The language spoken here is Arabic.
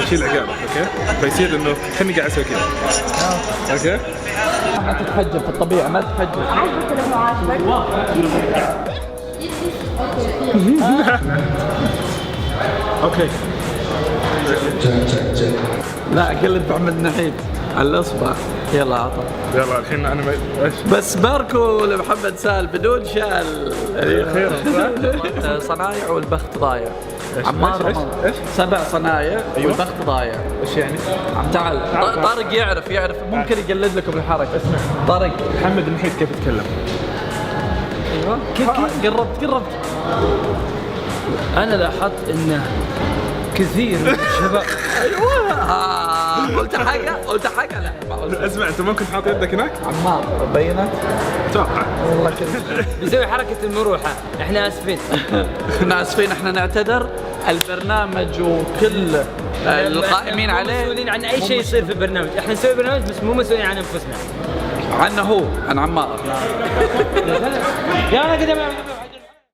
اشيل عقالك اوكي؟ فيصير انه كاني قاعد اسوي كذا. اوكي؟ ما تتحجب في الطبيعة، ما تتحجب. عاجبك ولا مو عاجبك؟ اوكي. لا كله محمد نحيد على الأصبع. يلا عطى. يلا الحين انا ايش؟ بس باركو لمحمد سال بدون شال. خير. صنايع والبخت ضايع. عمار إيش؟ رمض. إيش؟ 7 صنايع والبخت ضايع. ايش يعني؟ عم تعال طارق يعرف ممكن يقلد لكم الحركة. اسمع طارق. محمد النحيد كيف يتكلم؟ ايوه كيف قربت. انا لاحظت انه كثير من الشباب. ايوه قلت حاجة لا ما قلت. اسمع انت ممكن تحط يدك هناك؟ عمار بينت. اتوقع. والله كنت بيسوي حركة المروحة. احنا اسفين. احنا اسفين، احنا نعتذر. البرنامج وكل القائمين مو عليه مسؤولين عن اي شيء يصير في البرنامج، احنا نسوي برنامج بس مو مسؤولين عن انفسنا. عنه هو عن عمار. يا انا قدام